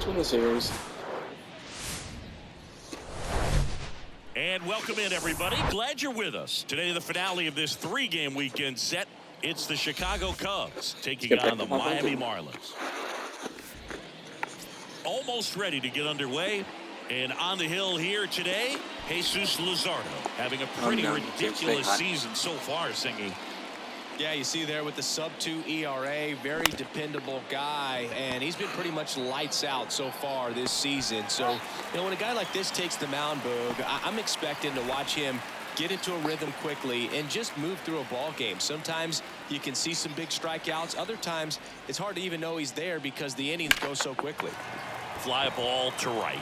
to win the series. And welcome in, everybody. Glad you're with us. Today, the finale of this 3-game weekend set. It's the Chicago Cubs taking on the Miami Marlins. Almost ready to get underway. And on the hill here today, Jesus Luzardo having a pretty ridiculous season so far, Singy. Yeah, you see there with the sub-2 ERA, very dependable guy, and he's been pretty much lights out so far this season. So, you know, when a guy like this takes the mound, Boog, I'm expecting to watch him get into a rhythm quickly and just move through a ball game. Sometimes you can see some big strikeouts. Other times it's hard to even know he's there because the innings go so quickly. Fly ball to right.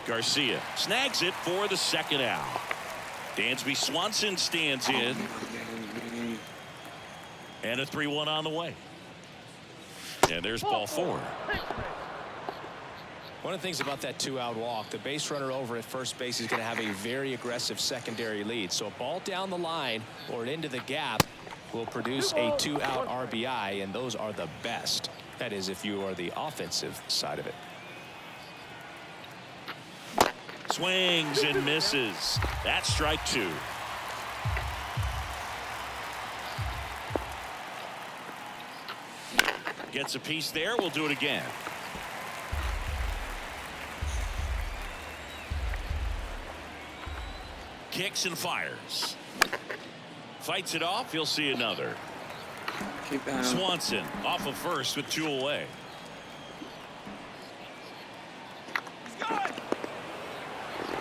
Garcia snags it for the second out. Dansby Swanson stands in. And a 3-1 on the way. And there's ball 4. One of the things about that 2-out walk, the base runner over at first base is going to have a very aggressive secondary lead. So a ball down the line or into the gap will produce a 2-out RBI, and those are the best. That is, if you are the offensive side of it. Swings and misses. That's strike 2. Gets a piece there. We'll do it again. Kicks and fires. Fights it off. He'll see another. Swanson off of first with 2 away.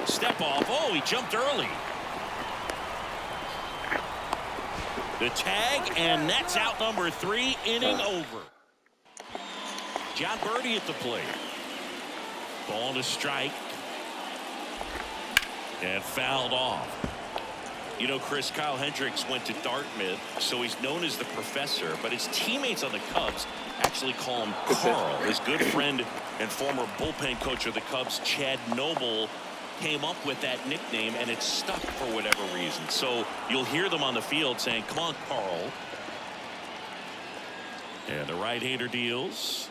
Step off. Oh, he jumped early. The tag, and that's out number 3, inning over. John Birdie at the plate. Ball to strike. And fouled off. You know, Chris, Kyle Hendricks went to Dartmouth, so he's known as the professor, but his teammates on the Cubs actually call him Carl. His good friend and former bullpen coach of the Cubs, Chad Noble, came up with that nickname, and it stuck for whatever reason. So you'll hear them on the field saying, "Come on, Carl." And the right-hander deals.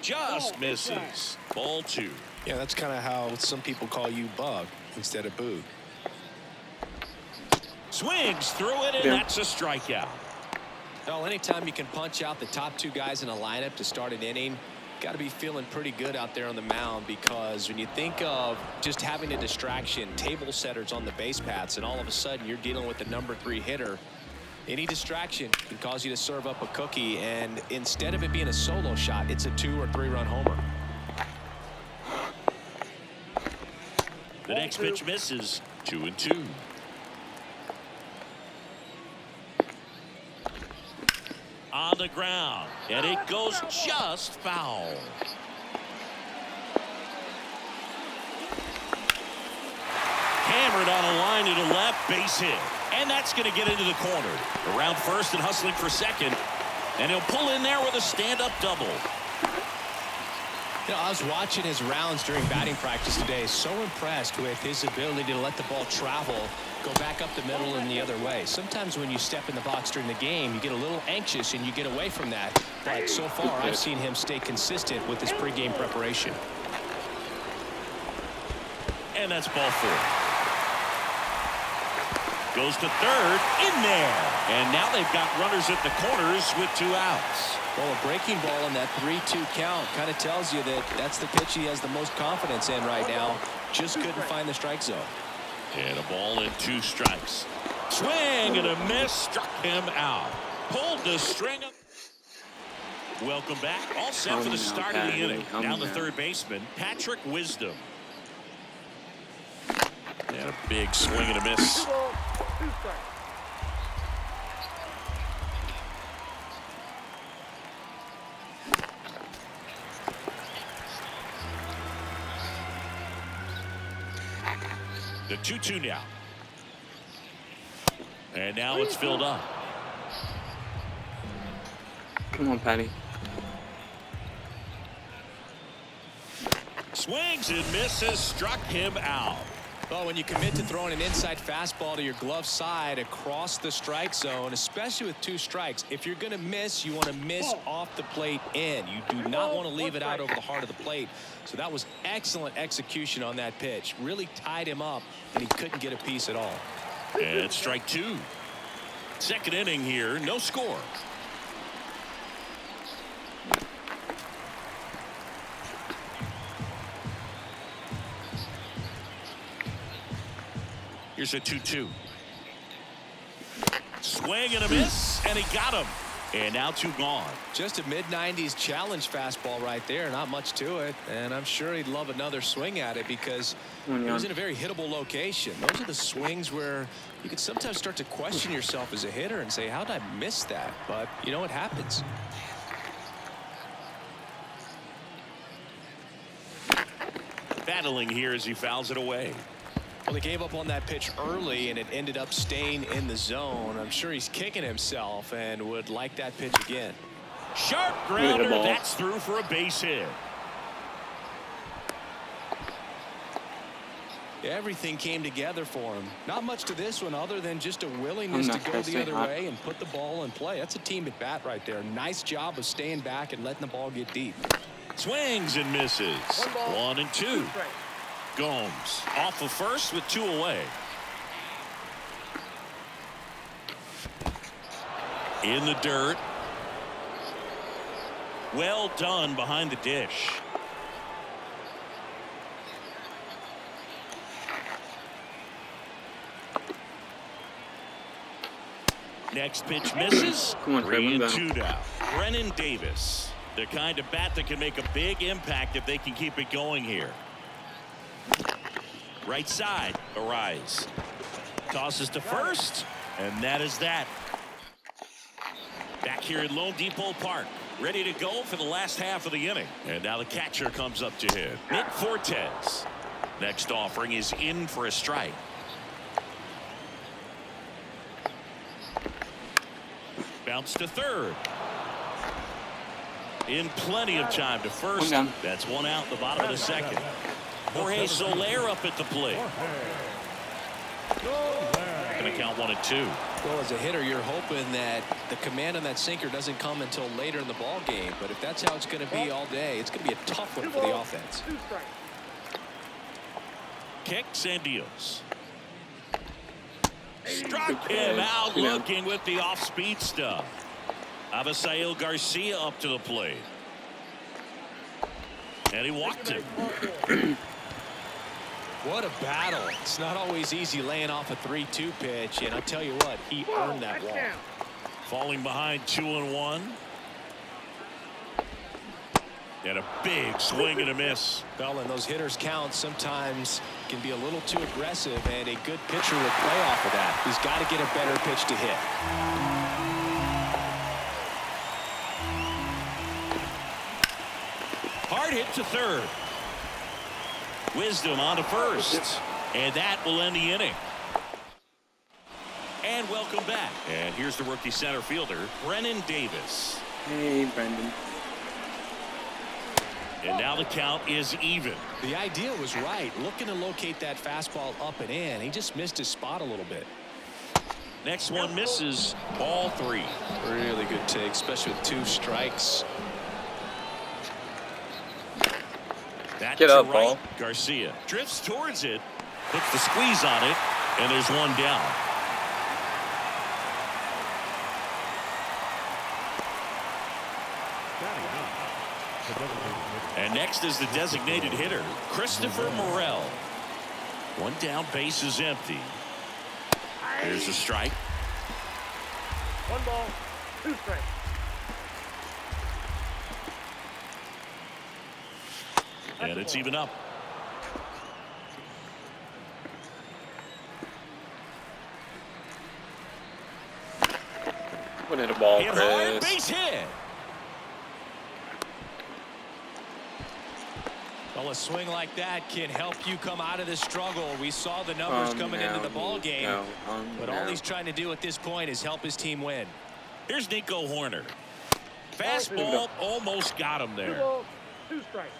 Just misses. Ball 2. Yeah, that's kind of how some people call you Bug instead of Boog. Swings through it, and that's a strikeout. Well, anytime you can punch out the top 2 guys in a lineup to start an inning, got to be feeling pretty good out there on the mound, because when you think of just having a distraction, table setters on the base paths, and all of a sudden you're dealing with the number 3 hitter, any distraction can cause you to serve up a cookie, and instead of it being a solo shot, it's a 2 or 3 run homer. The next pitch misses. 2-2. On the ground, and it goes just foul. Hammered on a line to the left, base hit. And that's going to get into the corner. Around first and hustling for second. And he'll pull in there with a stand-up double. You know, I was watching his rounds during batting practice today. So impressed with his ability to let the ball travel, go back up the middle and the other way. Sometimes when you step in the box during the game, you get a little anxious and you get away from that. But so far, I've seen him stay consistent with his pregame preparation. And that's ball 4. Goes to third, in there. And now they've got runners at the corners with 2 outs. Well, a breaking ball in that 3-2 count kind of tells you that that's the pitch he has the most confidence in right now. Just couldn't find the strike zone. And a ball and 2 strikes. Swing and a miss, struck him out. Pulled the string up. Welcome back. All set for the start of the inning. Down the third baseman, Patrick Wisdom. And a big swing and a miss. The 2-2 now. And now it's filled up. Come on, Patty. Swings and misses, struck him out. Well, when you commit to throwing an inside fastball to your glove side across the strike zone, especially with 2 strikes, if you're going to miss, you want to miss off the plate in. You do not want to leave it out over the heart of the plate. So that was excellent execution on that pitch. Really tied him up, and he couldn't get a piece at all. And strike 2. Second inning here, no score. Here's a 2-2. Swing and a miss, and he got him. And now 2 gone. Just a mid-90s challenge fastball right there. Not much to it. And I'm sure he'd love another swing at it because it was in a very hittable location. Those are the swings where you can sometimes start to question yourself as a hitter and say, how did I miss that? But, you know, it happens. Battling here as he fouls it away. Well, he gave up on that pitch early, and it ended up staying in the zone. I'm sure he's kicking himself and would like that pitch again. Sharp grounder. That's through for a base hit. Everything came together for him. Not much to this one other than just a willingness to go the other way and put the ball in play. That's a team at bat right there. Nice job of staying back and letting the ball get deep. Swings and misses. 1-2. Gomes off of first with 2 away. In the dirt. Well done behind the dish. Next pitch misses. Come on, 3-2 now. Brennan Davis, the kind of bat that can make a big impact if they can keep it going here. Right side, Arise. Tosses to first, and that is that. Back here at Lone Depot Park, ready to go for the last half of the inning. And now the catcher comes up to hit. Nick Fortes. Next offering is in for a strike. Bounce to third. In plenty of time to first. That's 1 out in the bottom of the second. Jorge Soler up at the plate. Going to count 1-2. Well, as a hitter, you're hoping that the command on that sinker doesn't come until later in the ball game. But if that's how it's going to be all day, it's going to be a tough one for the offense. Kicks and deals. Struck him out looking with the off-speed stuff. Avisail Garcia up to the plate. And he walked him. What a battle. It's not always easy laying off a 3-2 pitch, and I'll tell you what, he earned that walk. Falling behind 2-1. And a big swing and a miss. Well, and those hitters count sometimes can be a little too aggressive, and a good pitcher will play off of that. He's got to get a better pitch to hit. Hard hit to third. Wisdom on to first. And that will end the inning. And welcome back. And here's the rookie center fielder, Brennan Davis. Hey, Brendan. And now the count is even. The idea was right. Looking to locate that fastball up and in. He just missed his spot a little bit. Next one misses. Ball 3. Really good take, especially with 2 strikes. That's Get up, right. ball. Garcia drifts towards it, puts the squeeze on it, and there's 1 down. And next is the designated hitter, Christopher Morel. 1 down, base is empty. Here's a strike. 1 ball, 2 strikes. And it's even up. What hit a ball, Hit hard, Chris. base hit. Well, a swing like that can help you come out of the struggle. We saw the numbers coming into the ball game, but all he's trying to do at this point is help his team win. Here's Nico Horner. Fastball almost got him 2 there. balls, 2 strikes.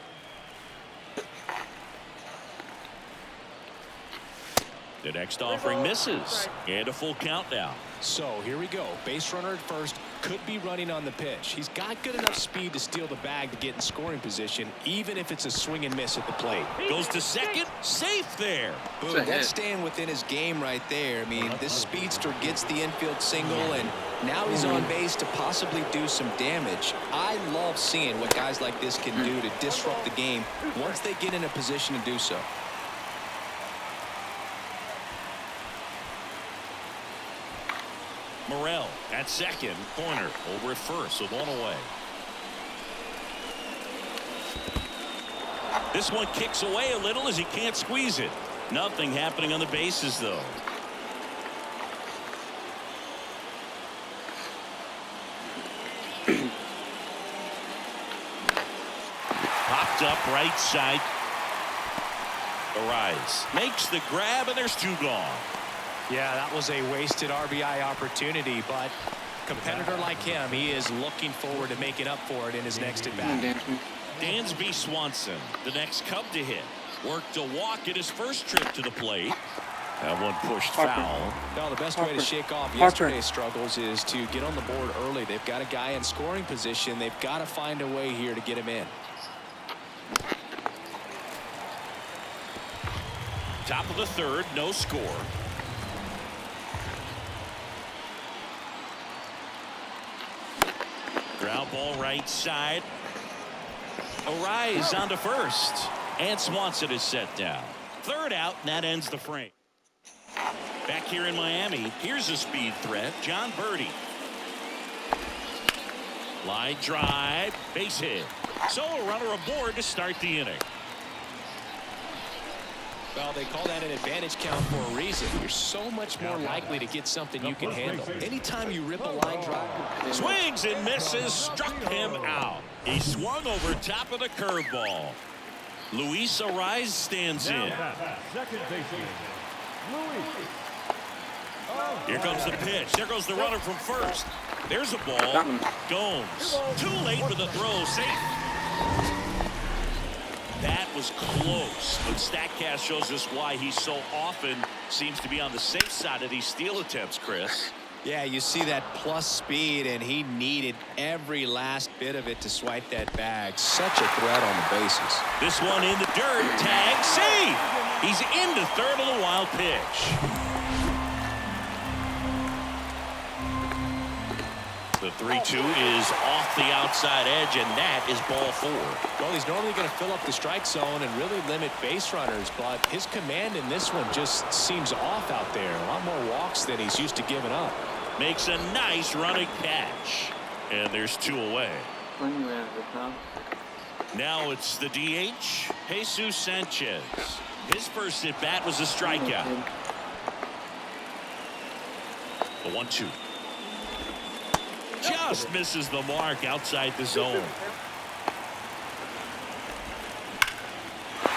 The next offering misses. And a full count now. So here we go. Base runner at first, could be running on the pitch. He's got good enough speed to steal the bag to get in scoring position, even if it's a swing and miss at the plate. Goes to second. Safe there. Boom, that's staying within his game right there. I mean, this speedster gets the infield single, and now he's on base to possibly do some damage. I love seeing what guys like this can do to disrupt the game once they get in a position to do so. Morel at second, corner over at first with one away. This one kicks away a little as he can't squeeze it. Nothing happening on the bases though. Popped up right side. Arise makes the grab and there's two gone. Yeah, that was a wasted RBI opportunity, but competitor like him, he is looking forward to making up for it in his next at bat. Dansby Swanson, the next Cub to hit. Worked a walk at his first trip to the plate. That one pushed foul. Well, the best way to shake off yesterday's struggles is to get on the board early. They've got a guy in scoring position. They've got to find a way here to get him in. Top of the third, no score. Ground ball right side. Arise on to first. And Swanson is set down. Third out, and that ends the frame. Back here in Miami, here's a speed threat. John Birdie. Line drive, base hit. So a runner aboard to start the inning. Well, they call that an advantage count for a reason. You're so much more likely to get something you can handle. Anytime you rip a line drive. Swings and misses, struck him out. He swung over top of the curveball. Luis Arise stands in. Second baseman, Luis. Here comes the pitch. There goes the runner from first. There's a ball. Gomes. Too late for the throw. Safe. That was close, but StatCast shows us why he so often seems to be on the safe side of these steal attempts, Chris. Yeah, you see that plus speed, and he needed every last bit of it to swipe that bag. Such a threat on the bases. This one in the dirt. Tag. Safe. He's into third on the wild pitch. The 3-2 is off the outside edge, and that is ball four. Well, he's normally going to fill up the strike zone and really limit base runners, but his command in this one just seems off out there. A lot more walks than he's used to giving up. Makes a nice running catch, and there's two away. Now it's the DH, Jesus Sanchez. His first at bat was a strikeout. The 1-2. Just misses the mark outside the zone.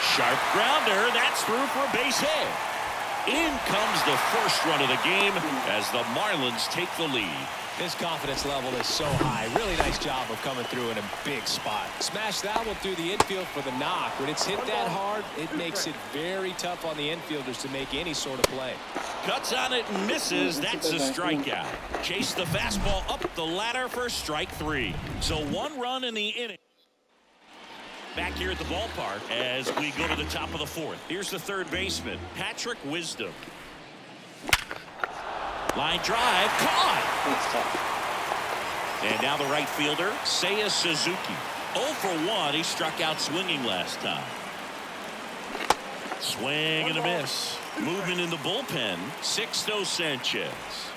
Sharp grounder. That's through for a base hit. In comes the first run of the game as the Marlins take the lead. His confidence level is so high. Really nice job of coming through in a big spot. Smash that one through the infield for the knock. When it's hit that hard, it makes it very tough on the infielders to make any sort of play. Cuts on it and misses. That's a strikeout. Chase the fastball up the ladder for strike three. So one run in the inning. Back here at the ballpark as we go to the top of the fourth. Here's the third baseman, Patrick Wisdom. Line drive, caught. And now the right fielder, Seiya Suzuki. 0 for 1. He struck out swinging last time. Swing and a miss. Movement in the bullpen, Sixto Sanchez.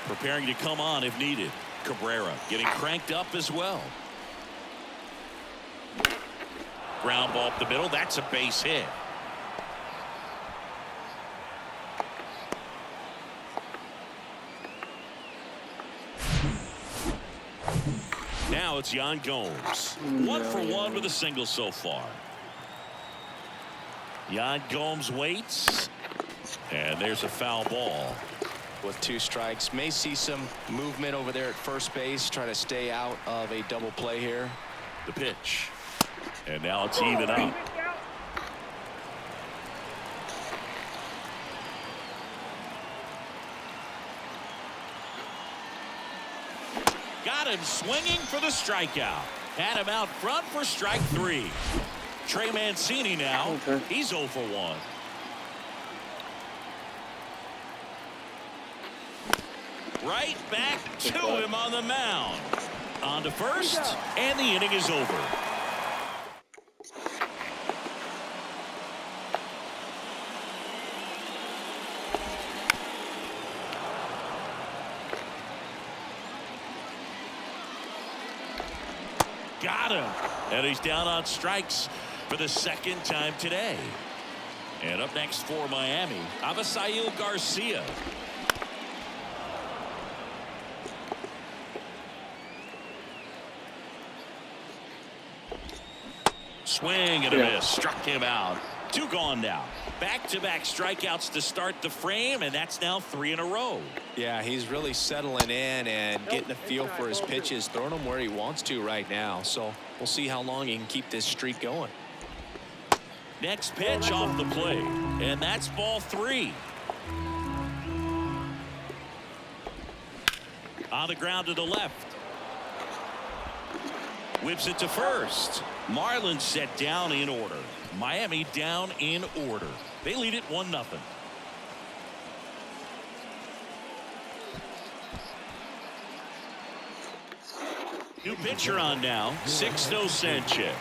Preparing to come on if needed. Cabrera getting cranked up as well. Ground ball up the middle. That's a base hit. Now it's Yan Gomes. 1 for 1 with a single so far. Yan Gomes waits. And there's a foul ball. With 2 strikes, may see some movement over there at first base. Try to stay out of a double play here. The pitch. And now it's even up. him swinging for the strikeout. Had him out front for strike 3. Trey Mancini now. Okay. He's 0 for 1. Right back to him on the mound. On to first, and the inning is over. Got him. And he's down on strikes for the second time today. And up next for Miami, Avisail Garcia. Swing and a miss. Struck him out. 2 gone now. Back-to-back strikeouts to start the frame, and that's now 3 in a row. Yeah, he's really settling in and getting a feel for his pitches, throwing them where he wants to right now. So we'll see how long he can keep this streak going. Next pitch off the plate, and that's ball 3. On the ground to the left. Whips it to first. Marlins set down in order. Miami down in order. They lead it 1-0. New pitcher on now, Sixto Sanchez.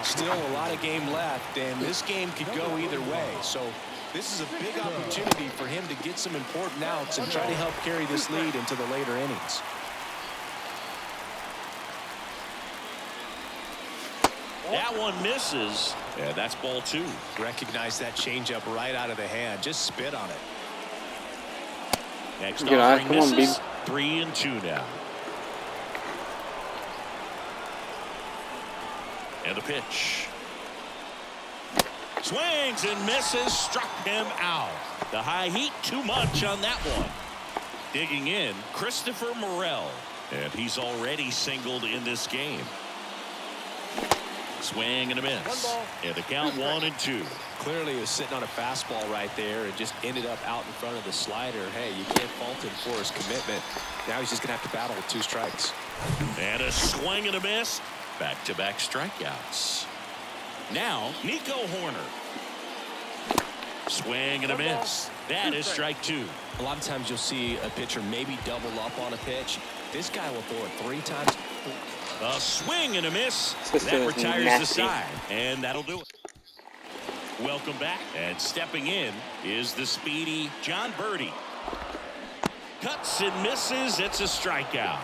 Still a lot of game left, and this game could go either way. So this is a big opportunity for him to get some important outs and try to help carry this lead into the later innings. That one misses. Yeah, that's ball 2. Recognize that changeup right out of the hand. Just spit on it. Next Good eye. offering Come on, misses. 3-2 now. And the pitch. Swings and misses. Struck him out. The high heat too much on that one. Digging in, Christopher Morel. And he's already singled in this game. Swing and a miss. And the count 1-2. Clearly he was sitting on a fastball right there and just ended up out in front of the slider. Hey, you can't fault him for his commitment. Now he's just going to have to battle with 2 strikes. And a swing and a miss. Back-to-back strikeouts. Now, Nico Horner. Swing and a miss. That is strike 2. A lot of times you'll see a pitcher maybe double up on a pitch. This guy will throw it 3 times. A swing and a miss. This That is retires the nasty. side. And that'll do it. Welcome back. And stepping in is the speedy John Birdie. Cuts and misses. It's a strikeout.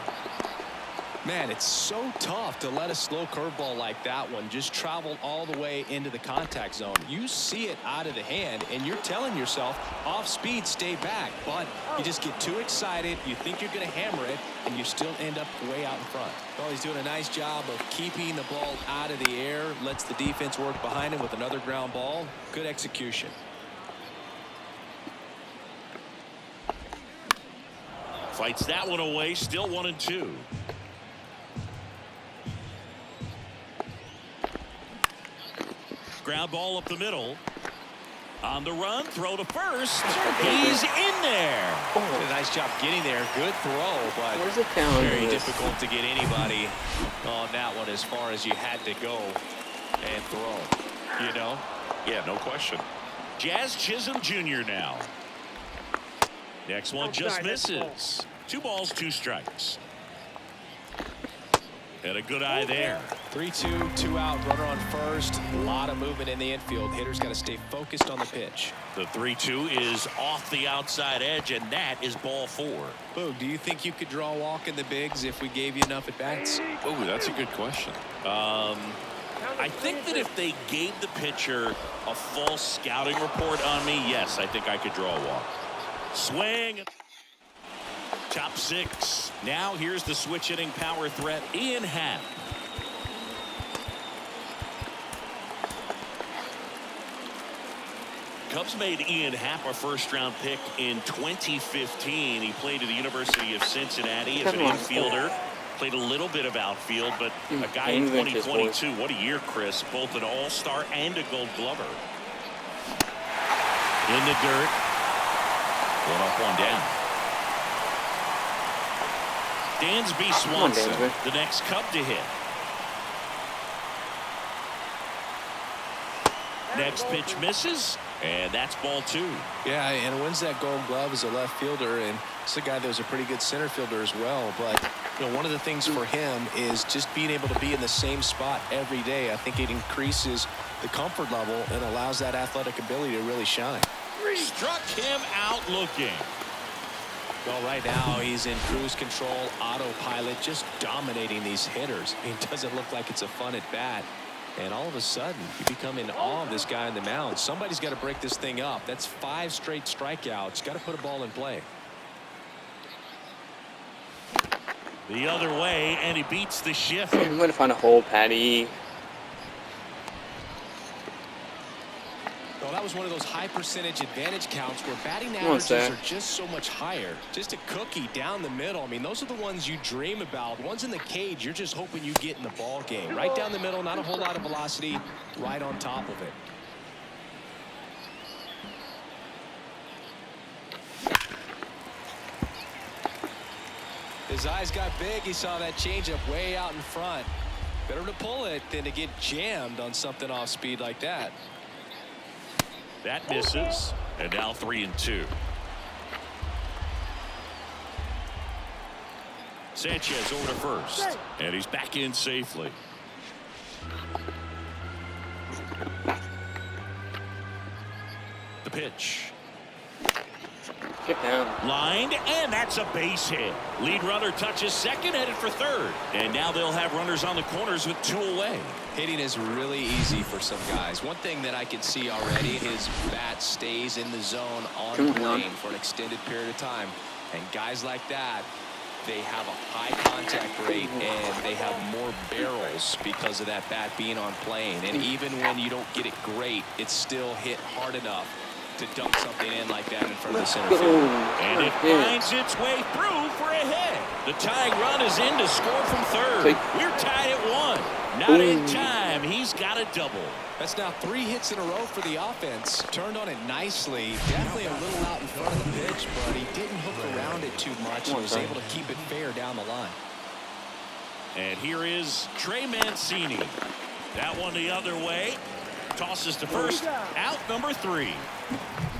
Man, it's so tough to let a slow curveball like that one just travel all the way into the contact zone. You see it out of the hand, and you're telling yourself, off speed, stay back. But you just get too excited. You think you're going to hammer it, and you still end up way out in front. Well, he's doing a nice job of keeping the ball out of the air, lets the defense work behind him with another ground ball. Good execution. Fights that one away. Still 1-2. Ground ball up the middle. On the run, throw to first. He's in there. Did a nice job getting there. Good throw, but Where's the count? very difficult to get anybody on that one as far as you had to go and throw. You know? Yeah, no question. Jazz Chisholm Jr. now. Next one just misses. 2 balls, 2 strikes. And a good eye there. 3-2, 2 out, runner on first. A lot of movement in the infield. Hitters got to stay focused on the pitch. The 3-2 is off the outside edge, and that is ball 4. Boog, do you think you could draw a walk in the bigs if we gave you enough at bats? Oh, that's a good question. I think that if they gave the pitcher a full scouting report on me, yes, I think I could draw a walk. Swing. Top 6. Now here's the switch hitting power threat, Ian Happ. Cubs made Ian Happ a first-round pick in 2015. He played at the University of Cincinnati as an infielder. Played a little bit of outfield, but a guy in 2022. What a year, Chris. Both an all-star and a gold glover. In the dirt. 1 up, 1 down. Dansby Come on, Swanson, Dansby. the next Cub to hit. Next pitch misses, and that's ball 2. Yeah, and wins that Gold Glove as a left fielder, and it's a guy that was a pretty good center fielder as well. But one of the things for him is just being able to be in the same spot every day. I think it increases the comfort level and allows that athletic ability to really shine. Struck him out looking. Well, right now he's in cruise control, autopilot, just dominating these hitters. It doesn't look like it's a fun at bat. And all of a sudden, you become in awe of this guy on the mound. Somebody's got to break this thing up. That's 5 straight strikeouts. Got to put a ball in play. The other way, and he beats the shift. I'm going to find a hole, Patty. Well, that was one of those high percentage advantage counts where batting What's averages that? are just so much higher. Just a cookie down the middle. I mean, those are the ones you dream about. Ones in the cage, you're just hoping you get in the ball game. Right down the middle, not a whole lot of velocity, right on top of it. His eyes got big. He saw that changeup way out in front. Better to pull it than to get jammed on something off speed like that. That misses, and now 3-2. Sanchez over to first, and he's back in safely. The pitch. Get down. Lined, and that's a base hit. Lead runner touches second, headed for third. And now they'll have runners on the corners with 2 away. Hitting is really easy for some guys. One thing that I can see already, his bat stays in the zone on plane for an extended period of time. And guys like that, they have a high contact rate and they have more barrels because of that bat being on plane. And even when you don't get it great, it's still hit hard enough to dump something in like that in front of the center field. And it finds its way through for a hit. The tying run is in to score from third. We're tied at 1. Not in time. He's got a double. That's now 3 hits in a row for the offense. Turned on it nicely. Definitely a little out in front of the pitch, but he didn't hook around it too much and was able to keep it fair down the line. And here is Trey Mancini. That one the other way. Tosses to first. Out number 3.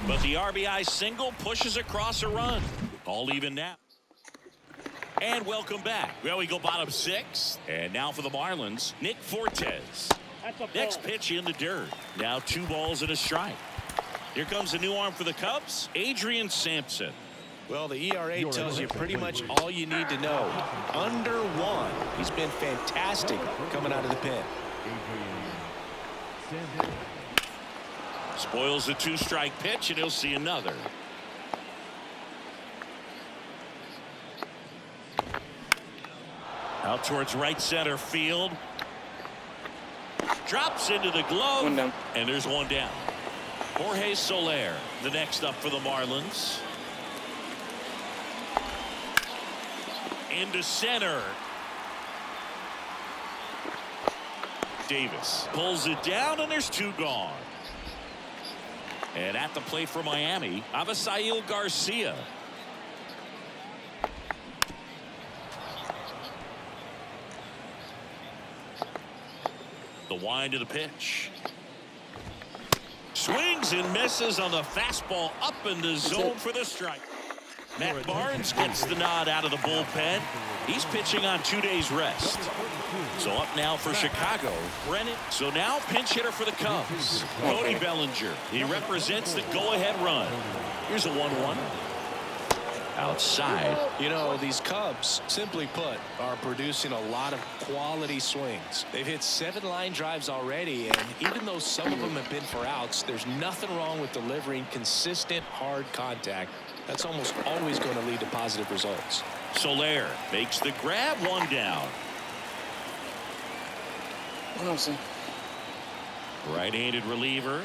But the RBI single pushes across a run. All even now. And welcome back. Well, we go bottom 6. And now for the Marlins, Nick Fortes. Next pitch in the dirt. Now 2 balls and a strike. Here comes a new arm for the Cubs, Adrian Sampson. Well, the ERA tells you pretty much all you need to know. Under 1. He's been fantastic coming out of the pen. Spoils the 2-strike pitch, and he'll see another. Out towards right center field. Drops into the glove. 1 down. And there's 1 down. Jorge Soler, the next up for the Marlins. Into center. Davis pulls it down, and there's 2 gone. And at the plate for Miami, Avisail Garcia. The wind of the pitch. Swings and misses on the fastball up in the zone for the strike. Matt Barnes gets the nod out of the bullpen. He's pitching on 2 days rest. So up now for Chicago, Brennan. So now pinch hitter for the Cubs, Cody Bellinger. He represents the go-ahead run. Here's a 1-1. Outside. You know, these Cubs, simply put, are producing a lot of quality swings. They've hit 7 line drives already, and even though some of them have been for outs, there's nothing wrong with delivering consistent, hard contact. That's almost always going to lead to positive results. Soler makes the grab, 1 down. Right-handed reliever.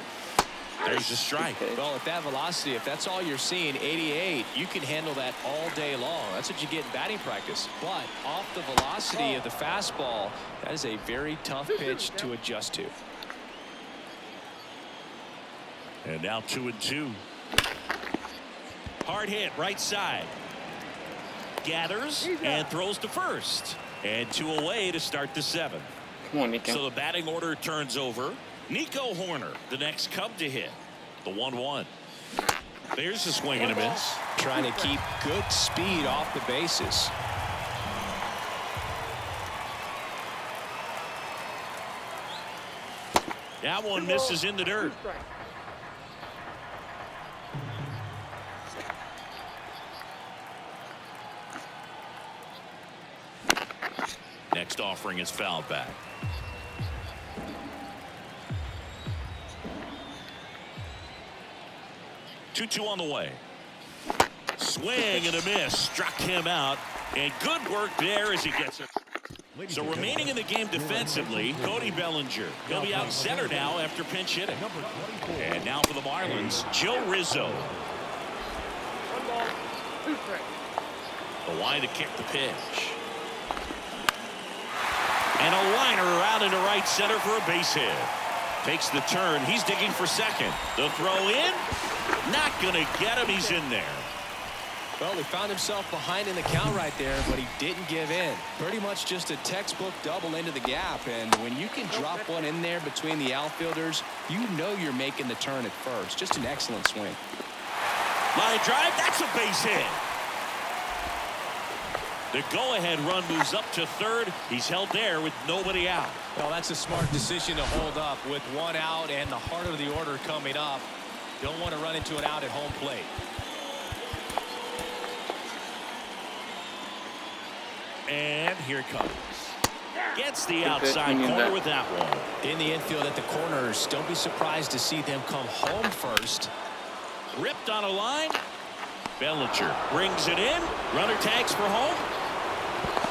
There's the strike. Well, at that velocity, if that's all you're seeing, 88, you can handle that all day long. That's what you get in batting practice. But off the velocity of the fastball, that is a very tough pitch to adjust to. And now 2-2. Hard hit right side. gathers and throws to first. And 2 away to start the 7th. Come on, Nico. So the batting order turns over. Nico Horner, the next Cub to hit. The 1-1. There's a swing and a miss. Trying to keep good speed off the bases. That one misses in the dirt. Next offering is fouled back. Two on the way. Swing and a miss. Struck him out. And good work there as he gets it. So remaining in the game defensively, Cody Bellinger. He'll be out center now after pinch hitting. And now for the Marlins, Joe Rizzo. The line to kick the pitch. And a liner out into right center for a base hit. Takes the turn. He's digging for second. The throw in. Not going to get him. He's in there. Well, he found himself behind in the count right there, but he didn't give in. Pretty much just a textbook double into the gap. And when you can drop one in there between the outfielders, you know you're making the turn at first. Just an excellent swing. Line drive. That's a base hit. The go-ahead run moves up to third. He's held there with nobody out. Well, that's a smart decision to hold up with one out and the heart of the order coming up. Don't want to run into an out at home plate. And here it comes. Gets the outside corner with that one. In the infield at the corners, don't be surprised to see them come home first. Ripped on a line. Bellinger brings it in. Runner tags for home.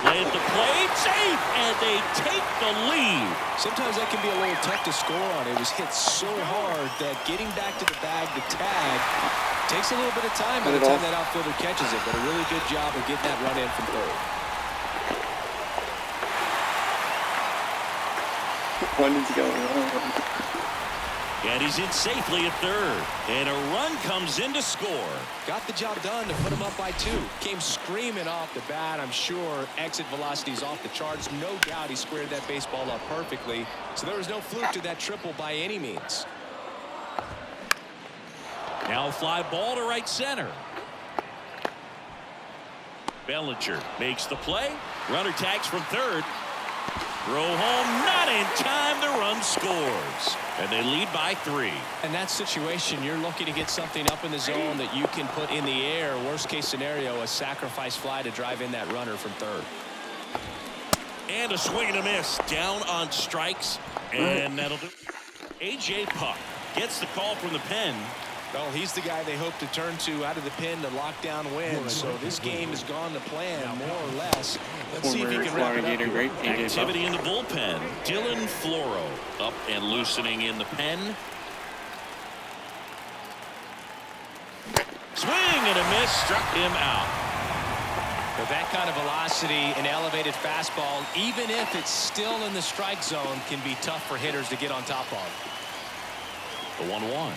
Lay at the plate. Safe. And they take the lead. Sometimes that can be a little tough to score on. It was hit so hard that getting back to the bag to tag takes a little bit of time by the time that outfielder catches it. But a really good job of getting that run in from third. What is going on? And he's in safely at third. And a run comes in to score. Got the job done to put him up by 2. Came screaming off the bat. I'm sure exit velocity's off the charts. No doubt he squared that baseball up perfectly. So there was no fluke to that triple by any means. Now a fly ball to right center. Bellinger makes the play. Runner tags from third. Throw home, not in time. The run scores. And they lead by 3. In that situation, you're looking to get something up in the zone that you can put in the air. Worst case scenario, a sacrifice fly to drive in that runner from third. And a swing and a miss. Down on strikes. And that'll do. A.J. Puck gets the call from the pen. Well, he's the guy they hope to turn to out of the pen to lock down wins. So this game has gone to plan, more or less. Let's see if he can wrap it up. Great Activity in the bullpen. Dylan Floro up and loosening in the pen. Swing and a miss. Struck him out. With that kind of velocity, an elevated fastball, even if it's still in the strike zone, can be tough for hitters to get on top of. The 1-1.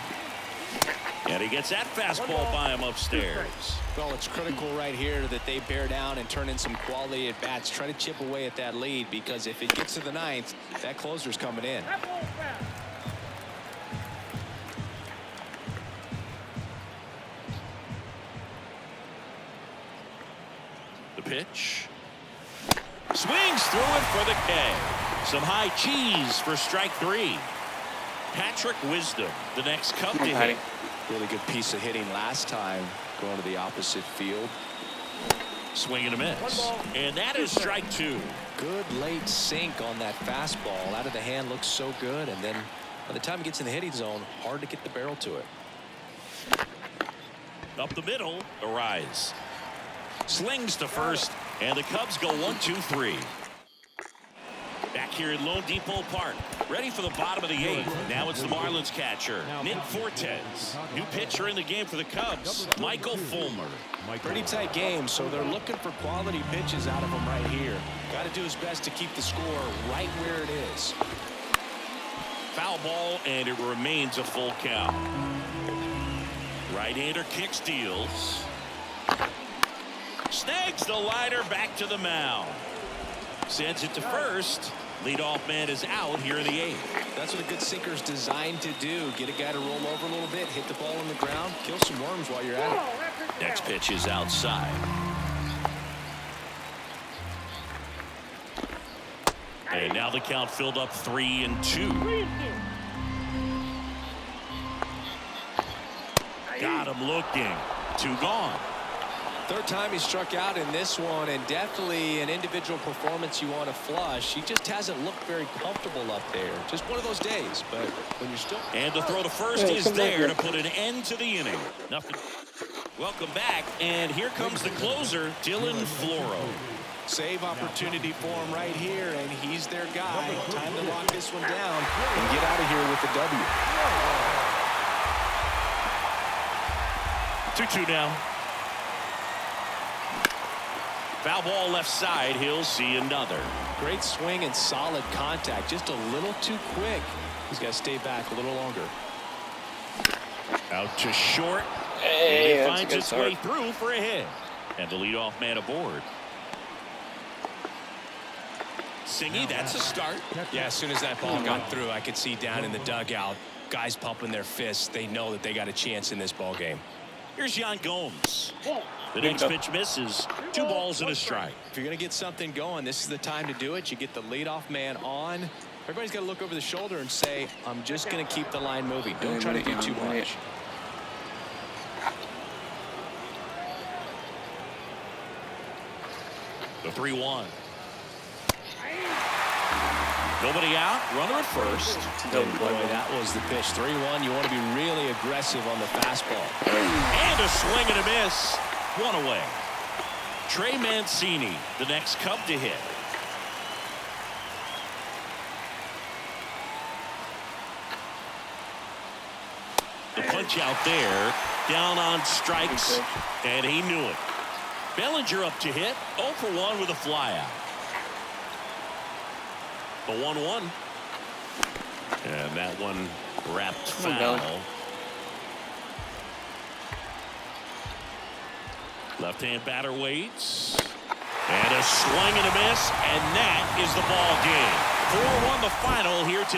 And he gets that fastball by him upstairs. Well, it's critical right here that they bear down and turn in some quality at bats. Try to chip away at that lead, because if it gets to the 9th, that closer's coming in. The pitch. Swings through it for the K. Some high cheese for strike 3. Patrick Wisdom, the next Cub to hit. Really good piece of hitting last time, going to the opposite field. Swing and a miss. And that is strike 2. Good late sink on that fastball. Out of the hand, looks so good. And then by the time it gets in the hitting zone, hard to get the barrel to it. Up the middle, the rise. Slings to first, and the Cubs go 1-2-3. Back here at Lone Depot Park, ready for the bottom of the 8th. Now it's the Marlins catcher, Nick Fortes. New pitcher in the game for the Cubs, Michael Fulmer. Pretty tight game, so they're looking for quality pitches out of him right here. Got to do his best to keep the score right where it is. Foul ball, and it remains a full count. Right-hander kick steals. Snags the liner back to the mound. Sends it to first. Leadoff man is out here in the 8th. That's what a good sinker is designed to do. Get a guy to roll over a little bit, hit the ball on the ground, kill some worms while you're at it. Next pitch is outside. And now the count filled up 3-2. Got him looking. 2 gone. Third time he struck out in this one, and definitely an individual performance you want to flush. He just hasn't looked very comfortable up there. Just one of those days, but when you're still... And the throw to first is there to put an end to the inning. Nothing. Welcome back, and here comes the closer, Dylan Floro. Save opportunity for him right here, and he's their guy. Time to lock this one down and get out of here with the W. 2-2 now. Foul ball left side. He'll see another. Great swing and solid contact. Just a little too quick. He's got to stay back a little longer. Out to short. Hey, and it that's a finds good its start. way through for a hit. And the leadoff man aboard. Singy, that's a start. Yeah, as soon as that ball got through, I could see down in the dugout, guys pumping their fists. They know that they got a chance in this ball game. Here's Yan Gomes. The next pitch misses. 2 balls and a strike. If you're going to get something going, this is the time to do it. You get the leadoff man on. Everybody's got to look over the shoulder and say, I'm just going to keep the line moving. Don't try to do too much. The 3-1. Nobody out. Runner at first. And boy, that was the pitch. 3-1. You want to be really aggressive on the fastball. And a swing and a miss. 1 away. Trey Mancini, the next Cub to hit. The punch out there. Down on strikes. And he knew it. Bellinger up to hit. 0 for 1 with a flyout. The 1-1. And that one wrapped foul. Left-hand batter waits. And a swing and a miss. And that is the ball game. 4-1 the final here today.